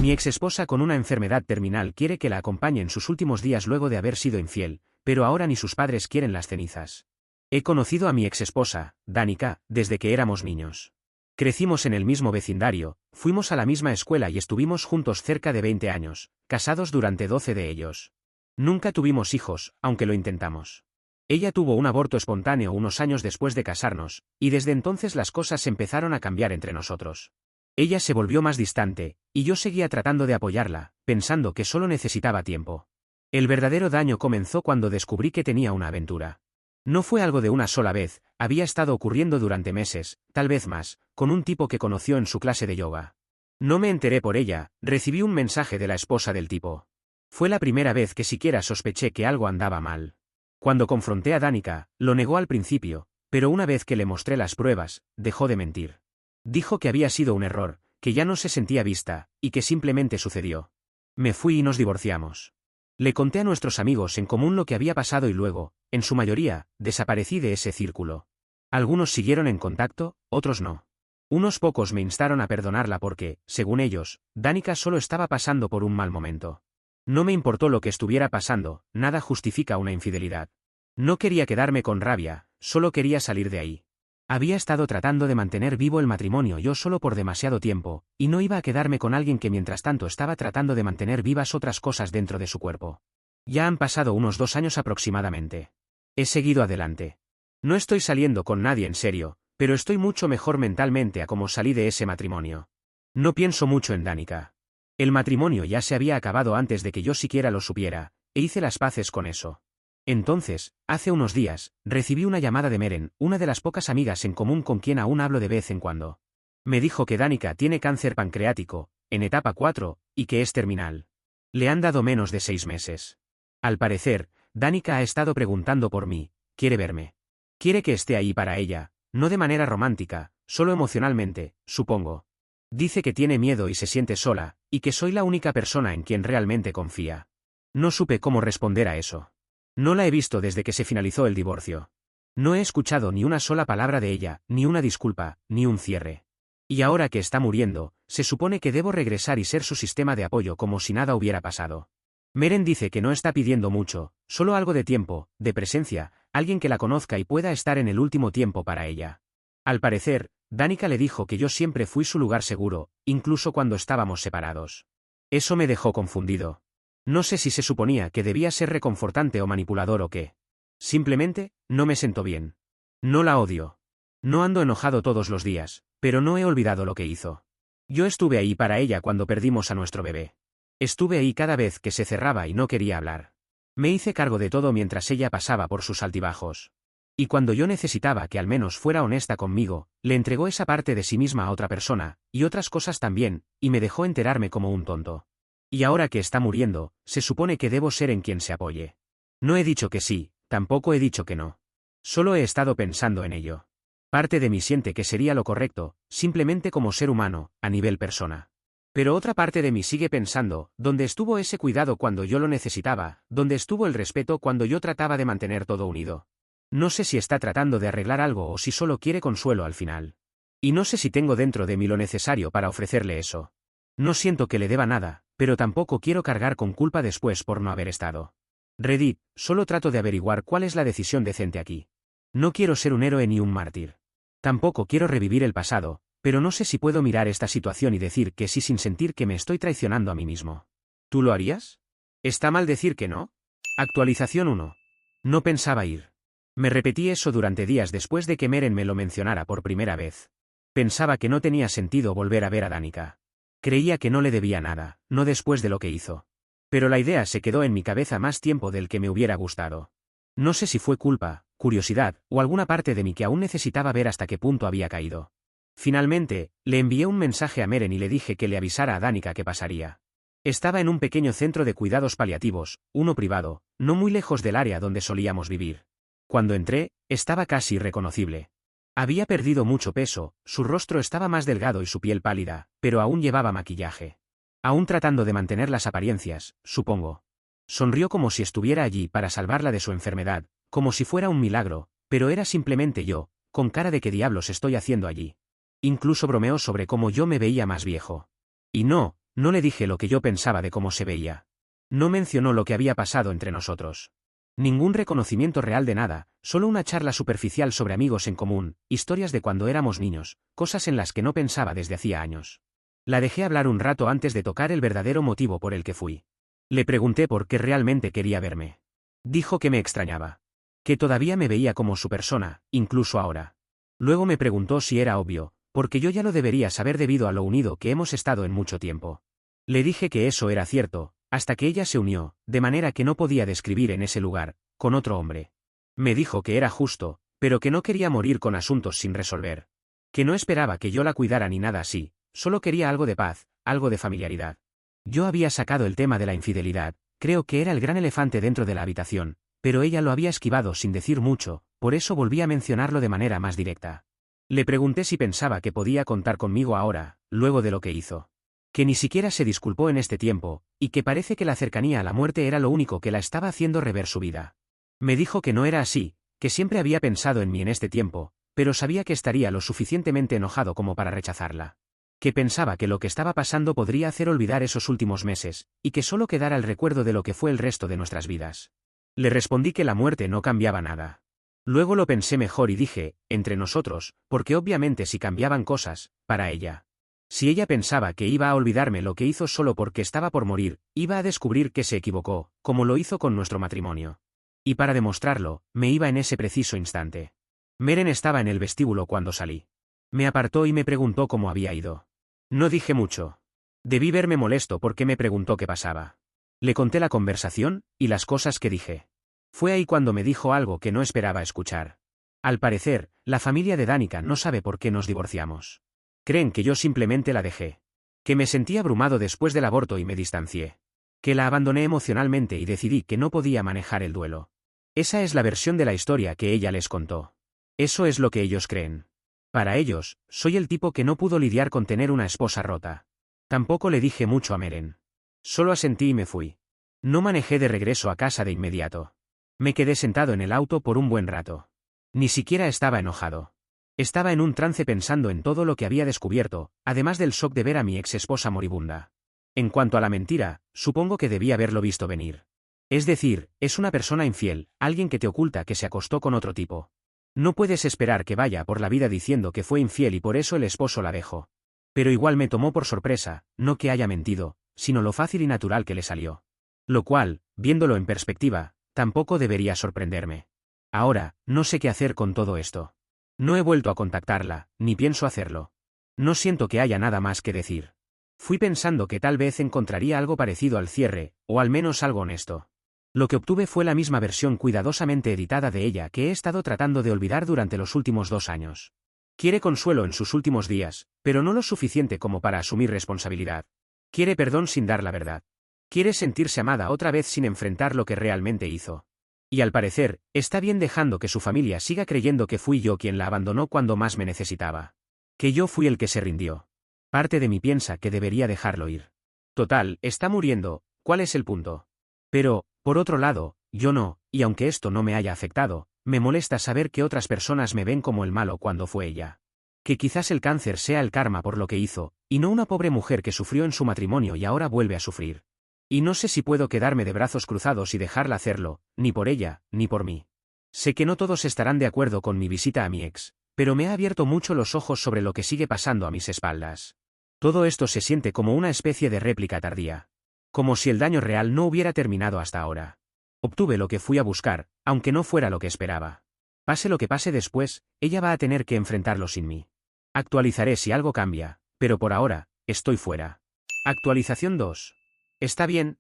Mi exesposa con una enfermedad terminal quiere que la acompañe en sus últimos días luego de haber sido infiel, pero ahora ni sus padres quieren las cenizas. He conocido a mi exesposa, Danica, desde que éramos niños. Crecimos en el mismo vecindario, fuimos a la misma escuela y estuvimos juntos cerca de 20 años, casados durante 12 de ellos. Nunca tuvimos hijos, aunque lo intentamos. Ella tuvo un aborto espontáneo unos años después de casarnos, y desde entonces las cosas empezaron a cambiar entre nosotros. Ella se volvió más distante, y yo seguía tratando de apoyarla, pensando que solo necesitaba tiempo. El verdadero daño comenzó cuando descubrí que tenía una aventura. No fue algo de una sola vez, había estado ocurriendo durante meses, tal vez más, con un tipo que conoció en su clase de yoga. No me enteré por ella, recibí un mensaje de la esposa del tipo. Fue la primera vez que siquiera sospeché que algo andaba mal. Cuando confronté a Danica, lo negó al principio, pero una vez que le mostré las pruebas, dejó de mentir. Dijo que había sido un error, que ya no se sentía vista, y que simplemente sucedió. Me fui y nos divorciamos. Le conté a nuestros amigos en común lo que había pasado y luego, en su mayoría, desaparecí de ese círculo. Algunos siguieron en contacto, otros no. Unos pocos me instaron a perdonarla porque, según ellos, Danica solo estaba pasando por un mal momento. No me importó lo que estuviera pasando, nada justifica una infidelidad. No quería quedarme con rabia, solo quería salir de ahí. Había estado tratando de mantener vivo el matrimonio yo solo por demasiado tiempo, y no iba a quedarme con alguien que mientras tanto estaba tratando de mantener vivas otras cosas dentro de su cuerpo. Ya han pasado unos 2 años aproximadamente. He seguido adelante. No estoy saliendo con nadie en serio, pero estoy mucho mejor mentalmente a como salí de ese matrimonio. No pienso mucho en Danica. El matrimonio ya se había acabado antes de que yo siquiera lo supiera, e hice las paces con eso. Entonces, hace unos días, recibí una llamada de Meren, una de las pocas amigas en común con quien aún hablo de vez en cuando. Me dijo que Danica tiene cáncer pancreático, en etapa 4, y que es terminal. Le han dado menos de 6 meses. Al parecer, Danica ha estado preguntando por mí, quiere verme. Quiere que esté ahí para ella, no de manera romántica, solo emocionalmente, supongo. Dice que tiene miedo y se siente sola, y que soy la única persona en quien realmente confía. No supe cómo responder a eso. No la he visto desde que se finalizó el divorcio. No he escuchado ni una sola palabra de ella, ni una disculpa, ni un cierre. Y ahora que está muriendo, se supone que debo regresar y ser su sistema de apoyo como si nada hubiera pasado. Meren dice que no está pidiendo mucho, solo algo de tiempo, de presencia, alguien que la conozca y pueda estar en el último tiempo para ella. Al parecer, Danica le dijo que yo siempre fui su lugar seguro, incluso cuando estábamos separados. Eso me dejó confundido. No sé si se suponía que debía ser reconfortante o manipulador o qué. Simplemente, no me sentó bien. No la odio. No ando enojado todos los días, pero no he olvidado lo que hizo. Yo estuve ahí para ella cuando perdimos a nuestro bebé. Estuve ahí cada vez que se cerraba y no quería hablar. Me hice cargo de todo mientras ella pasaba por sus altibajos. Y cuando yo necesitaba que al menos fuera honesta conmigo, le entregó esa parte de sí misma a otra persona, y otras cosas también, y me dejó enterarme como un tonto. Y ahora que está muriendo, se supone que debo ser en quien se apoye. No he dicho que sí, tampoco he dicho que no. Solo he estado pensando en ello. Parte de mí siente que sería lo correcto, simplemente como ser humano, a nivel persona. Pero otra parte de mí sigue pensando, ¿dónde estuvo ese cuidado cuando yo lo necesitaba? ¿Dónde estuvo el respeto cuando yo trataba de mantener todo unido? No sé si está tratando de arreglar algo o si solo quiere consuelo al final. Y no sé si tengo dentro de mí lo necesario para ofrecerle eso. No siento que le deba nada, pero tampoco quiero cargar con culpa después por no haber estado. Reddit, solo trato de averiguar cuál es la decisión decente aquí. No quiero ser un héroe ni un mártir. Tampoco quiero revivir el pasado, pero no sé si puedo mirar esta situación y decir que sí sin sentir que me estoy traicionando a mí mismo. ¿Tú lo harías? ¿Está mal decir que no? Actualización 1. No pensaba ir. Me repetí eso durante días después de que Meren me lo mencionara por primera vez. Pensaba que no tenía sentido volver a ver a Danica. Creía que no le debía nada, no después de lo que hizo. Pero la idea se quedó en mi cabeza más tiempo del que me hubiera gustado. No sé si fue culpa, curiosidad, o alguna parte de mí que aún necesitaba ver hasta qué punto había caído. Finalmente, le envié un mensaje a Meren y le dije que le avisara a Danica qué pasaría. Estaba en un pequeño centro de cuidados paliativos, uno privado, no muy lejos del área donde solíamos vivir. Cuando entré, estaba casi irreconocible. Había perdido mucho peso, su rostro estaba más delgado y su piel pálida, pero aún llevaba maquillaje. Aún tratando de mantener las apariencias, supongo. Sonrió como si estuviera allí para salvarla de su enfermedad, como si fuera un milagro, pero era simplemente yo, con cara de qué diablos estoy haciendo allí. Incluso bromeó sobre cómo yo me veía más viejo. Y no, No le dije lo que yo pensaba de cómo se veía. No mencionó lo que había pasado entre nosotros. Ningún reconocimiento real de nada, solo una charla superficial sobre amigos en común, historias de cuando éramos niños, cosas en las que no pensaba desde hacía años. La dejé hablar un rato antes de tocar el verdadero motivo por el que fui. Le pregunté por qué realmente quería verme. Dijo que me extrañaba. Que todavía me veía como su persona, incluso ahora. Luego me preguntó si era obvio, porque yo ya lo debería saber debido a lo unido que hemos estado en mucho tiempo. Le dije que eso era cierto, hasta que ella se unió, de manera que no podía describir en ese lugar, con otro hombre. Me dijo que era justo, pero que no quería morir con asuntos sin resolver. Que no esperaba que yo la cuidara ni nada así, solo quería algo de paz, algo de familiaridad. Yo había sacado el tema de la infidelidad, creo que era el gran elefante dentro de la habitación, pero ella lo había esquivado sin decir mucho, por eso volví a mencionarlo de manera más directa. Le pregunté si pensaba que podía contar conmigo ahora, luego de lo que hizo. Que ni siquiera se disculpó en este tiempo, y que parece que la cercanía a la muerte era lo único que la estaba haciendo rever su vida. Me dijo que no era así, que siempre había pensado en mí en este tiempo, pero sabía que estaría lo suficientemente enojado como para rechazarla. Que pensaba que lo que estaba pasando podría hacer olvidar esos últimos meses, y que solo quedara el recuerdo de lo que fue el resto de nuestras vidas. Le respondí que la muerte no cambiaba nada. Luego lo pensé mejor y dije, entre nosotros, porque obviamente si cambiaban cosas, para ella. Si ella pensaba que iba a olvidarme lo que hizo solo porque estaba por morir, iba a descubrir que se equivocó, como lo hizo con nuestro matrimonio. Y para demostrarlo, me iba en ese preciso instante. Meren estaba en el vestíbulo cuando salí. Me apartó y me preguntó cómo había ido. No dije mucho. Debí verme molesto porque me preguntó qué pasaba. Le conté la conversación, y las cosas que dije. Fue ahí cuando me dijo algo que no esperaba escuchar. Al parecer, la familia de Danica no sabe por qué nos divorciamos. Creen que yo simplemente la dejé. Que me sentí abrumado después del aborto y me distancié. Que la abandoné emocionalmente y decidí que no podía manejar el duelo. Esa es la versión de la historia que ella les contó. Eso es lo que ellos creen. Para ellos, soy el tipo que no pudo lidiar con tener una esposa rota. Tampoco le dije mucho a Meren. Solo asentí y me fui. No manejé de regreso a casa de inmediato. Me quedé sentado en el auto por un buen rato. Ni siquiera estaba enojado. Estaba en un trance pensando en todo lo que había descubierto, además del shock de ver a mi ex esposa moribunda. En cuanto a la mentira, supongo que debí haberlo visto venir. Es decir, es una persona infiel, alguien que te oculta que se acostó con otro tipo. No puedes esperar que vaya por la vida diciendo que fue infiel y por eso el esposo la dejó. Pero igual me tomó por sorpresa, no que haya mentido, sino lo fácil y natural que le salió. Lo cual, viéndolo en perspectiva, tampoco debería sorprenderme. Ahora, no sé qué hacer con todo esto. No he vuelto a contactarla, ni pienso hacerlo. No siento que haya nada más que decir. Fui pensando que tal vez encontraría algo parecido al cierre, o al menos algo honesto. Lo que obtuve fue la misma versión cuidadosamente editada de ella que he estado tratando de olvidar durante los últimos 2 años. Quiere consuelo en sus últimos días, pero no lo suficiente como para asumir responsabilidad. Quiere perdón sin dar la verdad. Quiere sentirse amada otra vez sin enfrentar lo que realmente hizo. Y al parecer, está bien dejando que su familia siga creyendo que fui yo quien la abandonó cuando más me necesitaba. Que yo fui el que se rindió. Parte de mí piensa que debería dejarlo ir. Total, está muriendo, ¿cuál es el punto? Pero, por otro lado, yo no, y aunque esto no me haya afectado, me molesta saber que otras personas me ven como el malo cuando fue ella. Que quizás el cáncer sea el karma por lo que hizo, y no una pobre mujer que sufrió en su matrimonio y ahora vuelve a sufrir. Y no sé si puedo quedarme de brazos cruzados y dejarla hacerlo, ni por ella, ni por mí. Sé que no todos estarán de acuerdo con mi visita a mi ex, pero me ha abierto mucho los ojos sobre lo que sigue pasando a mis espaldas. Todo esto se siente como una especie de réplica tardía. Como si el daño real no hubiera terminado hasta ahora. Obtuve lo que fui a buscar, aunque no fuera lo que esperaba. Pase lo que pase después, ella va a tener que enfrentarlo sin mí. Actualizaré si algo cambia, pero por ahora, estoy fuera. Actualización 2. Está bien,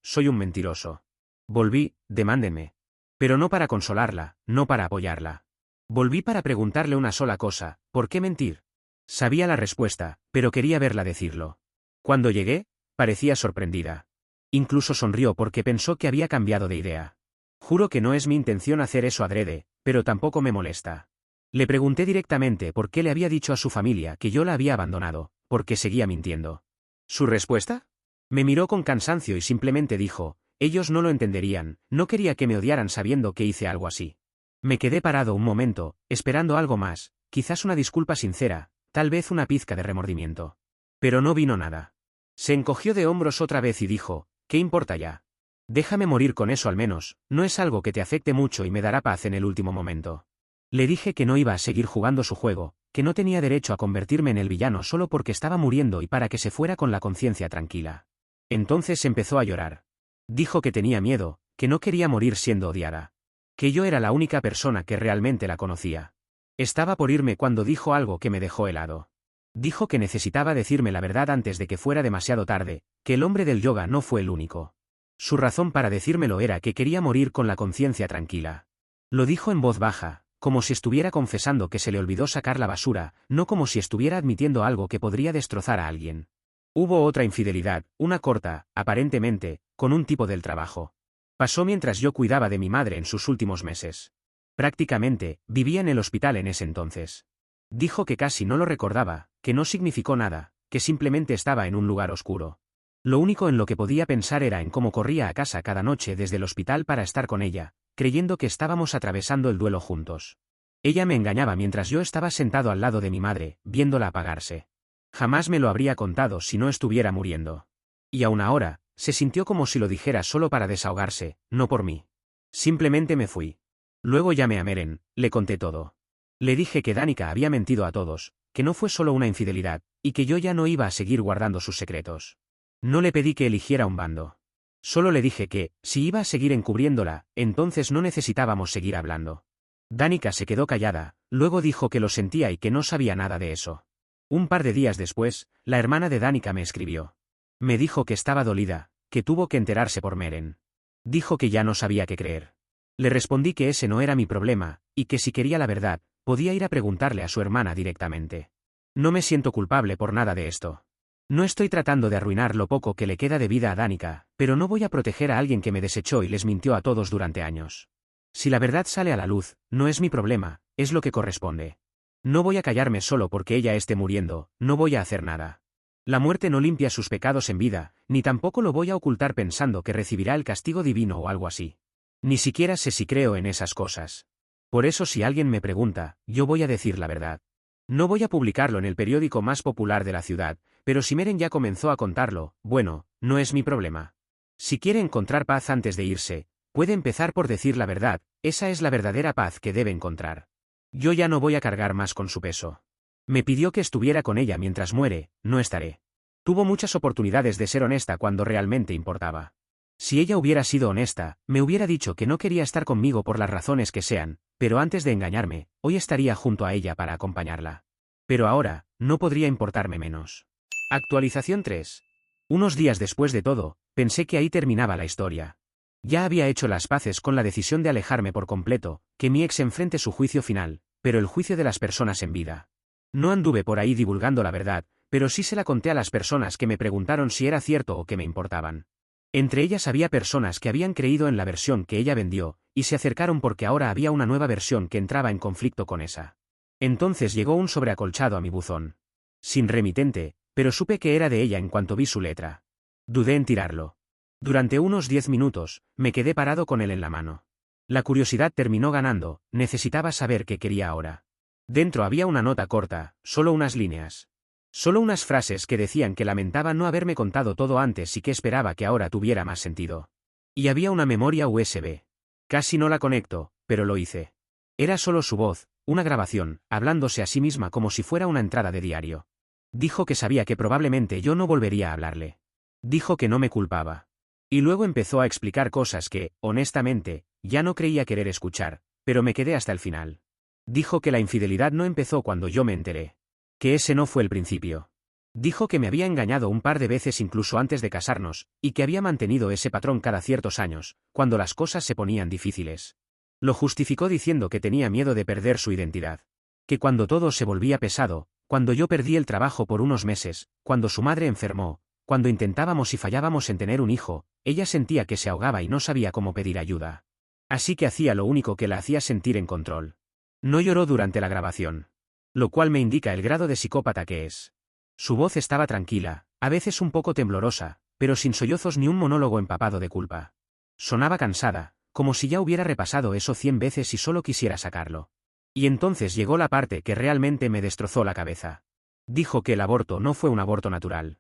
soy un mentiroso. Volví, demándenme. Pero no para consolarla, no para apoyarla. Volví para preguntarle una sola cosa, ¿por qué mentir? Sabía la respuesta, pero quería verla decirlo. Cuando llegué, parecía sorprendida. Incluso sonrió porque pensó que había cambiado de idea. Juro que no es mi intención hacer eso adrede, pero tampoco me molesta. Le pregunté directamente por qué le había dicho a su familia que yo la había abandonado, porque seguía mintiendo. ¿Su respuesta? Me miró con cansancio y simplemente dijo, ellos no lo entenderían, no quería que me odiaran sabiendo que hice algo así. Me quedé parado un momento, esperando algo más, quizás una disculpa sincera, tal vez una pizca de remordimiento. Pero no vino nada. Se encogió de hombros otra vez y dijo, ¿qué importa ya? Déjame morir con eso al menos, no es algo que te afecte mucho y me dará paz en el último momento. Le dije que no iba a seguir jugando su juego, que no tenía derecho a convertirme en el villano solo porque estaba muriendo y para que se fuera con la conciencia tranquila. Entonces empezó a llorar. Dijo que tenía miedo, que no quería morir siendo odiada. Que yo era la única persona que realmente la conocía. Estaba por irme cuando dijo algo que me dejó helado. Dijo que necesitaba decirme la verdad antes de que fuera demasiado tarde, que el hombre del yoga no fue el único. Su razón para decírmelo era que quería morir con la conciencia tranquila. Lo dijo en voz baja, como si estuviera confesando que se le olvidó sacar la basura, no como si estuviera admitiendo algo que podría destrozar a alguien. Hubo otra infidelidad, una corta, aparentemente, con un tipo del trabajo. Pasó mientras yo cuidaba de mi madre en sus últimos meses. Prácticamente, vivía en el hospital en ese entonces. Dijo que casi no lo recordaba, que no significó nada, que simplemente estaba en un lugar oscuro. Lo único en lo que podía pensar era en cómo corría a casa cada noche desde el hospital para estar con ella, creyendo que estábamos atravesando el duelo juntos. Ella me engañaba mientras yo estaba sentado al lado de mi madre, viéndola apagarse. Jamás me lo habría contado si no estuviera muriendo. Y aún ahora, se sintió como si lo dijera solo para desahogarse, no por mí. Simplemente me fui. Luego llamé a Meren, le conté todo. Le dije que Danica había mentido a todos, que no fue solo una infidelidad, y que yo ya no iba a seguir guardando sus secretos. No le pedí que eligiera un bando. Solo le dije que, si iba a seguir encubriéndola, entonces no necesitábamos seguir hablando. Danica se quedó callada, luego dijo que lo sentía y que no sabía nada de eso. Un par de días después, la hermana de Danica me escribió. Me dijo que estaba dolida, que tuvo que enterarse por Meren. Dijo que ya no sabía qué creer. Le respondí que ese no era mi problema, y que si quería la verdad, podía ir a preguntarle a su hermana directamente. No me siento culpable por nada de esto. No estoy tratando de arruinar lo poco que le queda de vida a Danica, pero no voy a proteger a alguien que me desechó y les mintió a todos durante años. Si la verdad sale a la luz, no es mi problema, es lo que corresponde. No voy a callarme solo porque ella esté muriendo, no voy a hacer nada. La muerte no limpia sus pecados en vida, ni tampoco lo voy a ocultar pensando que recibirá el castigo divino o algo así. Ni siquiera sé si creo en esas cosas. Por eso si alguien me pregunta, yo voy a decir la verdad. No voy a publicarlo en el periódico más popular de la ciudad, pero si Meren ya comenzó a contarlo, bueno, no es mi problema. Si quiere encontrar paz antes de irse, puede empezar por decir la verdad, esa es la verdadera paz que debe encontrar. Yo ya no voy a cargar más con su peso. Me pidió que estuviera con ella mientras muere, no estaré. Tuvo muchas oportunidades de ser honesta cuando realmente importaba. Si ella hubiera sido honesta, me hubiera dicho que no quería estar conmigo por las razones que sean, pero antes de engañarme, hoy estaría junto a ella para acompañarla. Pero ahora, no podría importarme menos. Actualización 3. Unos días después de todo, pensé que ahí terminaba la historia. Ya había hecho las paces con la decisión de alejarme por completo, que mi ex enfrente su juicio final, pero el juicio de las personas en vida. No anduve por ahí divulgando la verdad, pero sí se la conté a las personas que me preguntaron si era cierto o que me importaban. Entre ellas había personas que habían creído en la versión que ella vendió, y se acercaron porque ahora había una nueva versión que entraba en conflicto con esa. Entonces llegó un sobreacolchado a mi buzón. Sin remitente, pero supe que era de ella en cuanto vi su letra. Dudé en tirarlo. Durante unos 10 minutos, me quedé parado con él en la mano. La curiosidad terminó ganando, necesitaba saber qué quería ahora. Dentro había una nota corta, solo unas líneas. Solo unas frases que decían que lamentaba no haberme contado todo antes y que esperaba que ahora tuviera más sentido. Y había una memoria USB. Casi no la conecto, pero lo hice. Era solo su voz, una grabación, hablándose a sí misma como si fuera una entrada de diario. Dijo que sabía que probablemente yo no volvería a hablarle. Dijo que no me culpaba. Y luego empezó a explicar cosas que, honestamente, ya no creía querer escuchar, pero me quedé hasta el final. Dijo que la infidelidad no empezó cuando yo me enteré. Que ese no fue el principio. Dijo que me había engañado un par de veces incluso antes de casarnos, y que había mantenido ese patrón cada ciertos años, cuando las cosas se ponían difíciles. Lo justificó diciendo que tenía miedo de perder su identidad. Que cuando todo se volvía pesado, cuando yo perdí el trabajo por unos meses, cuando su madre enfermó, cuando intentábamos y fallábamos en tener un hijo, ella sentía que se ahogaba y no sabía cómo pedir ayuda. Así que hacía lo único que la hacía sentir en control. No lloró durante la grabación. Lo cual me indica el grado de psicópata que es. Su voz estaba tranquila, a veces un poco temblorosa, pero sin sollozos ni un monólogo empapado de culpa. Sonaba cansada, como si ya hubiera repasado eso 100 veces y solo quisiera sacarlo. Y entonces llegó la parte que realmente me destrozó la cabeza. Dijo que el aborto no fue un aborto natural.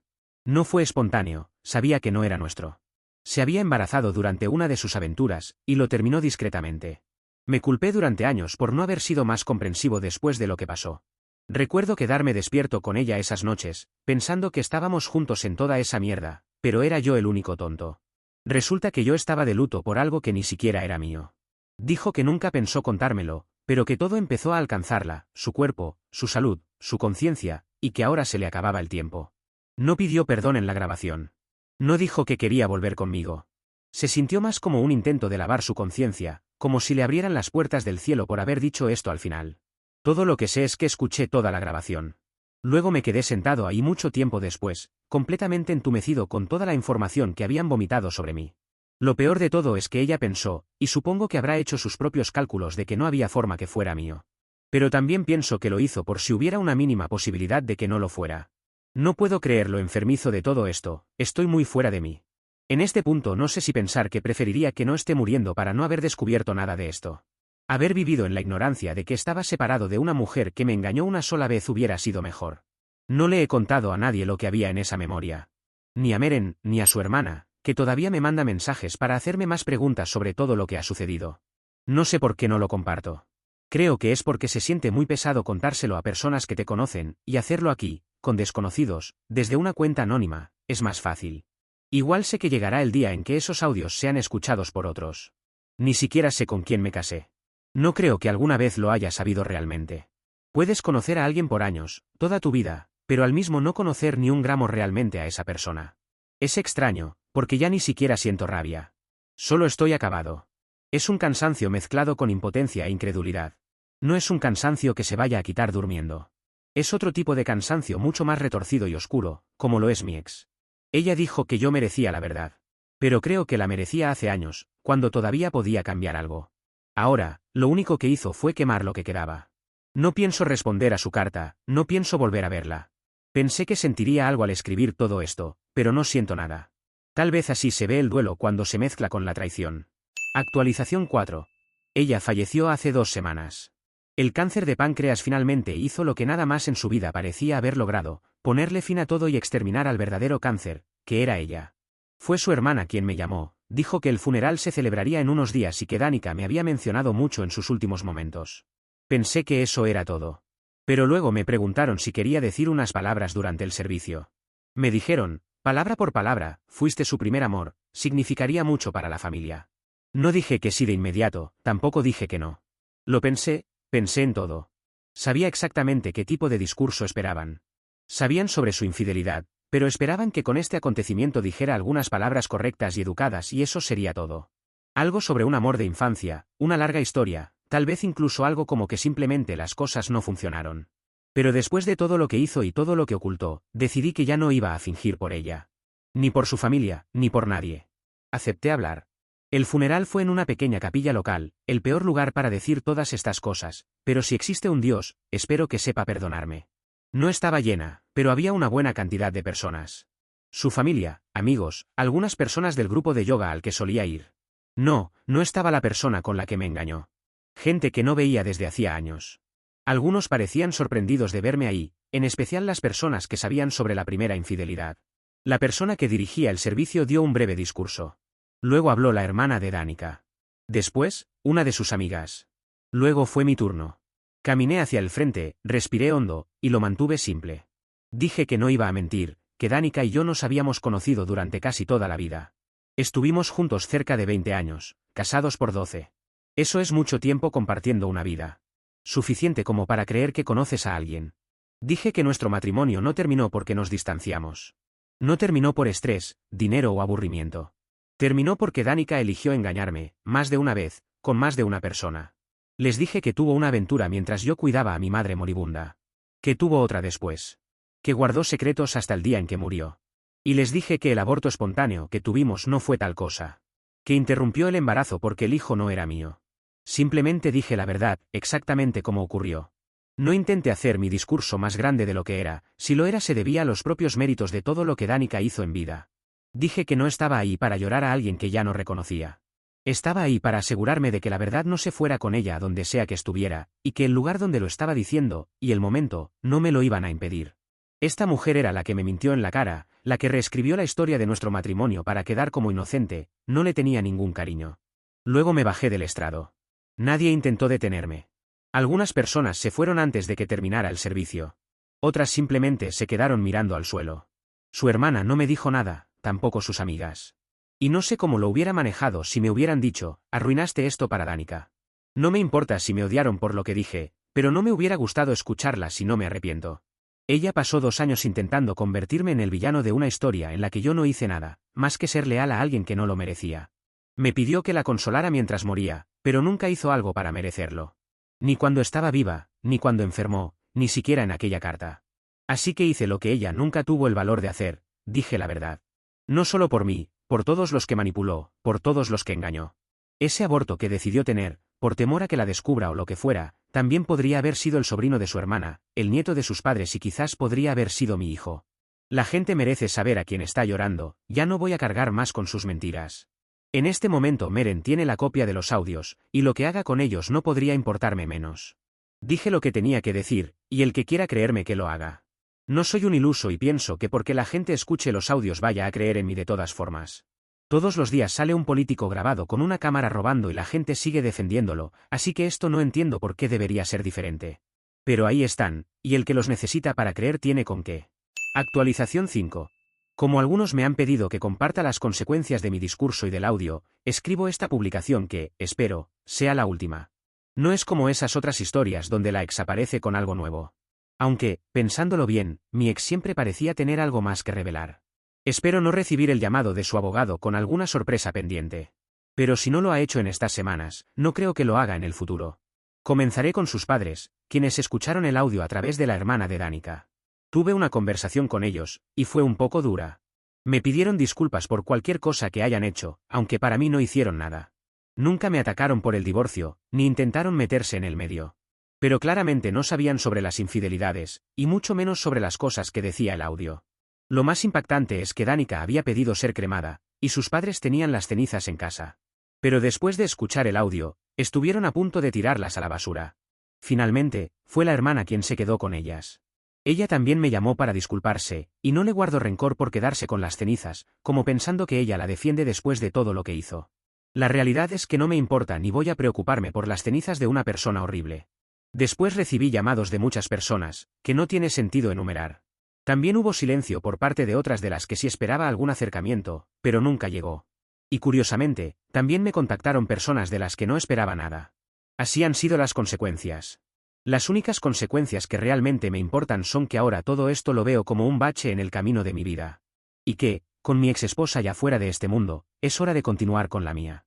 No fue espontáneo, sabía que no era nuestro. Se había embarazado durante una de sus aventuras, y lo terminó discretamente. Me culpé durante años por no haber sido más comprensivo después de lo que pasó. Recuerdo quedarme despierto con ella esas noches, pensando que estábamos juntos en toda esa mierda, pero era yo el único tonto. Resulta que yo estaba de luto por algo que ni siquiera era mío. Dijo que nunca pensó contármelo, pero que todo empezó a alcanzarla, su cuerpo, su salud, su conciencia, y que ahora se le acababa el tiempo. No pidió perdón en la grabación. No dijo que quería volver conmigo. Se sintió más como un intento de lavar su conciencia, como si le abrieran las puertas del cielo por haber dicho esto al final. Todo lo que sé es que escuché toda la grabación. Luego me quedé sentado ahí mucho tiempo después, completamente entumecido con toda la información que habían vomitado sobre mí. Lo peor de todo es que ella pensó, y supongo que habrá hecho sus propios cálculos de que no había forma que fuera mío. Pero también pienso que lo hizo por si hubiera una mínima posibilidad de que no lo fuera. No puedo creer lo enfermizo de todo esto, estoy muy fuera de mí. En este punto no sé si pensar que preferiría que no esté muriendo para no haber descubierto nada de esto. Haber vivido en la ignorancia de que estaba separado de una mujer que me engañó una sola vez hubiera sido mejor. No le he contado a nadie lo que había en esa memoria. Ni a Meren, ni a su hermana, que todavía me manda mensajes para hacerme más preguntas sobre todo lo que ha sucedido. No sé por qué no lo comparto. Creo que es porque se siente muy pesado contárselo a personas que te conocen, y hacerlo aquí, con desconocidos, desde una cuenta anónima, es más fácil. Igual sé que llegará el día en que esos audios sean escuchados por otros. Ni siquiera sé con quién me casé. No creo que alguna vez lo haya sabido realmente. Puedes conocer a alguien por años, toda tu vida, pero al mismo no conocer ni un gramo realmente a esa persona. Es extraño, porque ya ni siquiera siento rabia. Solo estoy acabado. Es un cansancio mezclado con impotencia e incredulidad. No es un cansancio que se vaya a quitar durmiendo. Es otro tipo de cansancio mucho más retorcido y oscuro, como lo es mi ex. Ella dijo que yo merecía la verdad. Pero creo que la merecía hace años, cuando todavía podía cambiar algo. Ahora, lo único que hizo fue quemar lo que quedaba. No pienso responder a su carta, no pienso volver a verla. Pensé que sentiría algo al escribir todo esto, pero no siento nada. Tal vez así se ve el duelo cuando se mezcla con la traición. Actualización 4. Ella falleció hace 2 semanas. El cáncer de páncreas finalmente hizo lo que nada más en su vida parecía haber logrado, ponerle fin a todo y exterminar al verdadero cáncer, que era ella. Fue su hermana quien me llamó, dijo que el funeral se celebraría en unos días y que Danica me había mencionado mucho en sus últimos momentos. Pensé que eso era todo. Pero luego me preguntaron si quería decir unas palabras durante el servicio. Me dijeron, palabra por palabra, fuiste su primer amor, significaría mucho para la familia. No dije que sí de inmediato, tampoco dije que no. Lo pensé en todo. Sabía exactamente qué tipo de discurso esperaban. Sabían sobre su infidelidad, pero esperaban que con este acontecimiento dijera algunas palabras correctas y educadas y eso sería todo. Algo sobre un amor de infancia, una larga historia, tal vez incluso algo como que simplemente las cosas no funcionaron. Pero después de todo lo que hizo y todo lo que ocultó, decidí que ya no iba a fingir por ella. Ni por su familia, ni por nadie. Acepté hablar. El funeral fue en una pequeña capilla local, el peor lugar para decir todas estas cosas, pero si existe un Dios, espero que sepa perdonarme. No estaba llena, pero había una buena cantidad de personas. Su familia, amigos, algunas personas del grupo de yoga al que solía ir. No estaba la persona con la que me engañó. Gente que no veía desde hacía años. Algunos parecían sorprendidos de verme ahí, en especial las personas que sabían sobre la primera infidelidad. La persona que dirigía el servicio dio un breve discurso. Luego habló la hermana de Danica. Después, una de sus amigas. Luego fue mi turno. Caminé hacia el frente, respiré hondo, y lo mantuve simple. Dije que no iba a mentir, que Danica y yo nos habíamos conocido durante casi toda la vida. Estuvimos juntos cerca de 20 años, casados por 12. Eso es mucho tiempo compartiendo una vida. Suficiente como para creer que conoces a alguien. Dije que nuestro matrimonio no terminó porque nos distanciamos. No terminó por estrés, dinero o aburrimiento. Terminó porque Danica eligió engañarme, más de una vez, con más de una persona. Les dije que tuvo una aventura mientras yo cuidaba a mi madre moribunda. Que tuvo otra después. Que guardó secretos hasta el día en que murió. Y les dije que el aborto espontáneo que tuvimos no fue tal cosa. Que interrumpió el embarazo porque el hijo no era mío. Simplemente dije la verdad, exactamente como ocurrió. No intenté hacer mi discurso más grande de lo que era, si lo era se debía a los propios méritos de todo lo que Danica hizo en vida. Dije que no estaba ahí para llorar a alguien que ya no reconocía. Estaba ahí para asegurarme de que la verdad no se fuera con ella a donde sea que estuviera, y que el lugar donde lo estaba diciendo, y el momento, no me lo iban a impedir. Esta mujer era la que me mintió en la cara, la que reescribió la historia de nuestro matrimonio para quedar como inocente, no le tenía ningún cariño. Luego me bajé del estrado. Nadie intentó detenerme. Algunas personas se fueron antes de que terminara el servicio. Otras simplemente se quedaron mirando al suelo. Su hermana no me dijo nada, tampoco sus amigas. Y no sé cómo lo hubiera manejado si me hubieran dicho, arruinaste esto para Danica. No me importa si me odiaron por lo que dije, pero no me hubiera gustado escucharla si no me arrepiento. Ella pasó 2 años intentando convertirme en el villano de una historia en la que yo no hice nada, más que ser leal a alguien que no lo merecía. Me pidió que la consolara mientras moría, pero nunca hizo algo para merecerlo. Ni cuando estaba viva, ni cuando enfermó, ni siquiera en aquella carta. Así que hice lo que ella nunca tuvo el valor de hacer, dije la verdad. No solo por mí, por todos los que manipuló, por todos los que engañó. Ese aborto que decidió tener, por temor a que la descubra o lo que fuera, también podría haber sido el sobrino de su hermana, el nieto de sus padres y quizás podría haber sido mi hijo. La gente merece saber a quién está llorando, ya no voy a cargar más con sus mentiras. En este momento Meren tiene la copia de los audios, y lo que haga con ellos no podría importarme menos. Dije lo que tenía que decir, y el que quiera creerme que lo haga. No soy un iluso y pienso que porque la gente escuche los audios vaya a creer en mí de todas formas. Todos los días sale un político grabado con una cámara robando y la gente sigue defendiéndolo, así que esto no entiendo por qué debería ser diferente. Pero ahí están, y el que los necesita para creer tiene con qué. Actualización 5. Como algunos me han pedido que comparta las consecuencias de mi discurso y del audio, escribo esta publicación que, espero, sea la última. No es como esas otras historias donde la ex aparece con algo nuevo. Aunque, pensándolo bien, mi ex siempre parecía tener algo más que revelar. Espero no recibir el llamado de su abogado con alguna sorpresa pendiente. Pero si no lo ha hecho en estas semanas, no creo que lo haga en el futuro. Comenzaré con sus padres, quienes escucharon el audio a través de la hermana de Danica. Tuve una conversación con ellos, y fue un poco dura. Me pidieron disculpas por cualquier cosa que hayan hecho, aunque para mí no hicieron nada. Nunca me atacaron por el divorcio, ni intentaron meterse en el medio. Pero claramente no sabían sobre las infidelidades, y mucho menos sobre las cosas que decía el audio. Lo más impactante es que Danica había pedido ser cremada, y sus padres tenían las cenizas en casa. Pero después de escuchar el audio, estuvieron a punto de tirarlas a la basura. Finalmente, fue la hermana quien se quedó con ellas. Ella también me llamó para disculparse, y no le guardo rencor por quedarse con las cenizas, como pensando que ella la defiende después de todo lo que hizo. La realidad es que no me importa ni voy a preocuparme por las cenizas de una persona horrible. Después recibí llamados de muchas personas, que no tiene sentido enumerar. También hubo silencio por parte de otras de las que sí esperaba algún acercamiento, pero nunca llegó. Y curiosamente, también me contactaron personas de las que no esperaba nada. Así han sido las consecuencias. Las únicas consecuencias que realmente me importan son que ahora todo esto lo veo como un bache en el camino de mi vida. Y que, con mi exesposa ya fuera de este mundo, es hora de continuar con la mía.